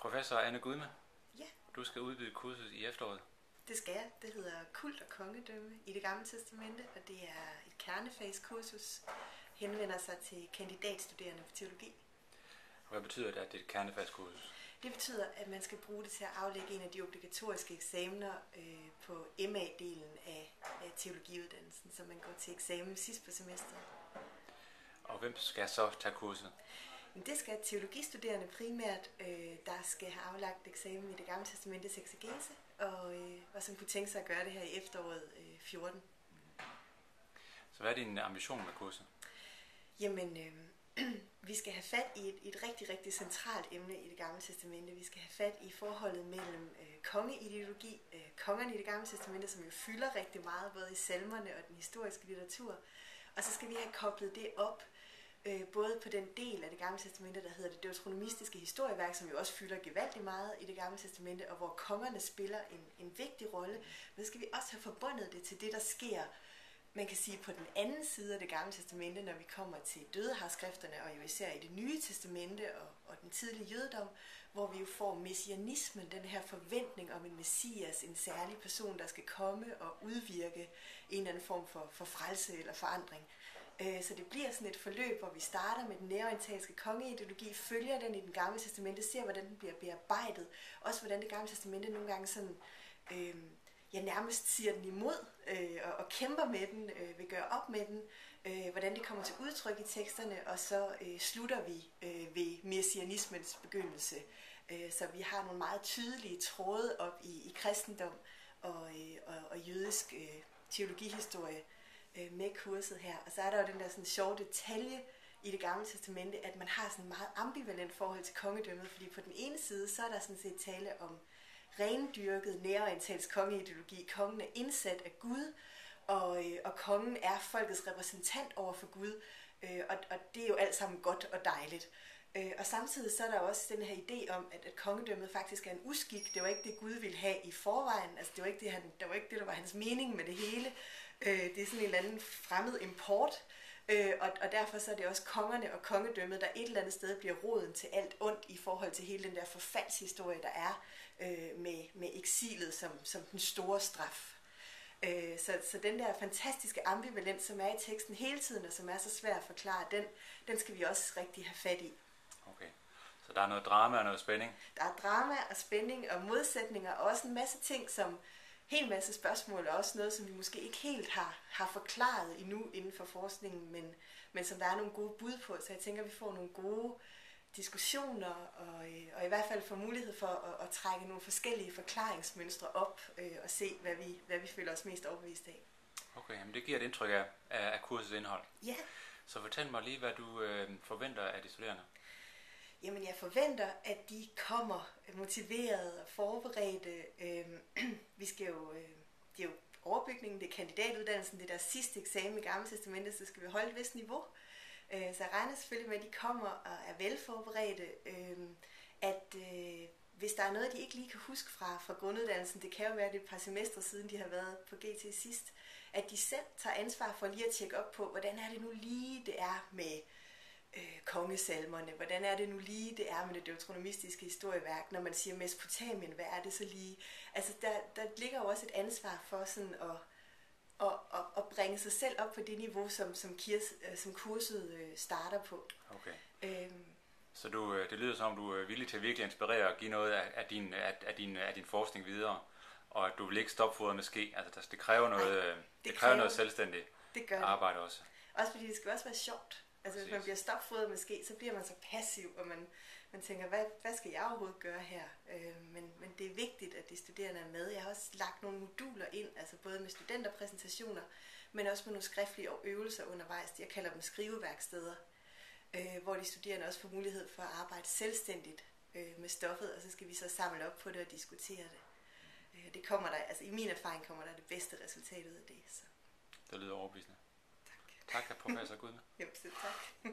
Professor Anne Gudme, Ja, du skal udbyde kurset i efteråret. det skal jeg. Det hedder Kult og Kongedømme i Det Gamle Testamente, og det er et kernefagskursus, henvender sig til kandidatstuderende på teologi. Hvad betyder det, at det er et kernefagskursus? Det betyder, at man skal bruge det til at aflægge en af de obligatoriske eksamener på MA-delen af teologiuddannelsen, så man går til eksamen sidst på semesteret. Og hvem skal så tage kurset? Men det skal teologistuderende primært, der skal have aflagt eksamen i Det Gamle Testamentets eksegese, og som kunne tænke sig at gøre det her i efteråret 14. Så hvad er din ambition med kurset? Jamen, vi skal have fat i et rigtig, rigtig centralt emne i Det Gamle Testamente. Vi skal have fat i forholdet mellem kongeideologi, kongerne i Det Gamle Testamente, som jo fylder rigtig meget, både i salmerne og den historiske litteratur. Og så skal vi have koblet det op, både på den del af Det Gamle Testamente, der hedder det deuteronomistiske historieværk, som jo også fylder gevaldigt meget i Det Gamle Testamente, og hvor kongerne spiller en vigtig rolle. Men så skal vi også have forbundet det til det, der sker, man kan sige, på den anden side af Det Gamle Testamente, når vi kommer til dødehavsskrifterne, og jo især i Det Nye Testamente og den tidlige jødedom, hvor vi jo får messianismen, den her forventning om en messias, en særlig person, der skal komme og udvirke en eller anden form for frelse eller forandring. Så det bliver sådan et forløb, hvor vi starter med den næreorientalske kongeideologi, følger den i Den Gamle Testamente, ser hvordan den bliver bearbejdet, også hvordan Det Gamle Testamente nogle gange sådan, nærmest siger den imod og kæmper med den, vil gøre op med den, hvordan det kommer til udtryk i teksterne, og så slutter vi ved messianismens begyndelse. Så vi har nogle meget tydelige tråde op i kristendom og jødisk teologihistorie med kurset her. Og så er der jo den der sådan sjove detalje i Det Gamle Testamente, at man har sådan en meget ambivalent forhold til kongedømmet, fordi på den ene side, så er der sådan set tale om rendyrket næreorientalsk kongeideologi. Kongen er indsat af Gud, og kongen er folkets repræsentant over for Gud, og det er jo alt sammen godt og dejligt. Og samtidig så er der også den her idé om, at kongedømmet faktisk er en uskik. Det var ikke det, Gud ville have i forvejen. Altså, det var ikke det, der var hans mening med det hele. Det er sådan en eller anden fremmed import. Og derfor så er det også kongerne og kongedømmet, der et eller andet sted bliver roden til alt ondt i forhold til hele den der forfaldshistorie, der er med eksilet som den store straf. Så den der fantastiske ambivalens, som er i teksten hele tiden, og som er så svær at forklare, den skal vi også rigtig have fat i. Okay, så der er noget drama og noget spænding? Der er drama og spænding og modsætninger, og også en masse ting, som helt masse spørgsmål, og også noget, som vi måske ikke helt har forklaret endnu inden for forskningen, men som der er nogle gode bud på. Så jeg tænker, at vi får nogle gode diskussioner, og i hvert fald får mulighed for at trække nogle forskellige forklaringsmønstre op, og se, hvad vi føler os mest overbevist af. Okay, men det giver et indtryk af kursets indhold. Ja. Så fortæl mig lige, hvad du forventer af de studerende. Jamen, jeg forventer, at de kommer motiverede og forberedte. Vi skal jo, det er jo overbygningen, det er kandidatuddannelsen, det er deres sidste eksamen i Gamle Testamentet, så skal vi holde et vist niveau. Så jeg regner selvfølgelig med, at de kommer og er velforberedte. Hvis der er noget, de ikke lige kan huske fra grunduddannelsen, det kan jo være det et par semestre siden, de har været på GT sidst, at de selv tager ansvar for lige at tjekke op på, hvordan er det nu lige, det er med kongesalmerne, hvordan er det nu lige, det er med det deuteronomistiske historieværk, når man siger Mesopotamien, hvad er det så lige? Altså, der ligger jo også et ansvar for sådan at bringe sig selv op på det niveau, som kurset starter på. Okay. Så det lyder som, du er villig til at virkelig inspirere og give noget af din forskning videre, og at du vil ikke stopfodre med ske. Altså, det kræver noget, det kræver noget selvstændigt arbejde også. Også fordi det skal også være sjovt. Altså, hvis man bliver stopfodret måske, så bliver man så passiv, og man tænker, hvad skal jeg overhovedet gøre her? Men det er vigtigt, at de studerende er med. Jeg har også lagt nogle moduler ind, altså både med studenterpræsentationer, men også med nogle skriftlige øvelser undervejs. Jeg kalder dem skriveværksteder, hvor de studerende også får mulighed for at arbejde selvstændigt med stoffet, og så skal vi så samle op på det og diskutere det. Det kommer der, altså i min erfaring kommer der det bedste resultat ud af det. Så. Det lyder overbevisende. Tak, professor Gudme. Jamen, så tak.